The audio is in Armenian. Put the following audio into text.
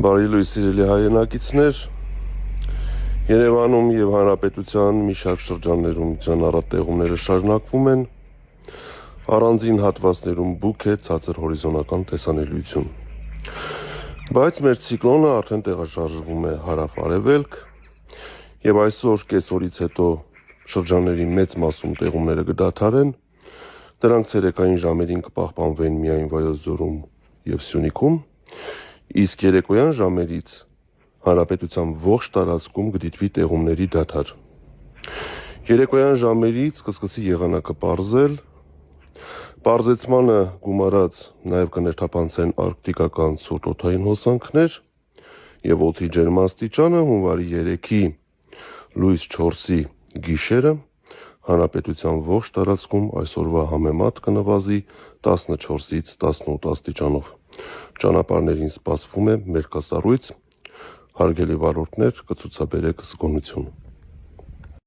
Բարի լույս սիրելի հայրենակիցներ, Երևանում եւ Հանրապետության մի շարք շրջաններում ծանրատեղումները շարունակվում են, առանձին հատվածներում բուք է ցածր հորիզոնական տեսանելիություն։ Բայց մեր ցիկլոնը արդեն տեղաշարժվում է հարավ-արևելք եւ այսօր կեսօրից հետո շրջանների մեծ մասում տեղումները կդադարեն, դրանք ցերեկային ժամերին կպահպանվեն միայն Վայոց ձորում եւ Սյունիքում, իսկ երեկոյան ժամերից Հանրապետության ողջ տարածքում կդիտվի տեղումների դադար։ Երեկոյան ժամերից կսկսի եղանակը պարզել, պարզեցմանը գումարած նաև կներթափանցեն արկտիկական ցուրտ օդային հոսանքներ եւ օդի ջերմաստիճանը հունվարի 3-ի լույս 4-ի գիշերը Հանրապետության ողջ տարածքում այսօրվա համեմատ կնվազի 14-ից 18 աստիճանով։ Ճանապարհներին սպասվում է մերկասառույց, հարգելի վարորդներ, կցուցաբերեք զգոնություն։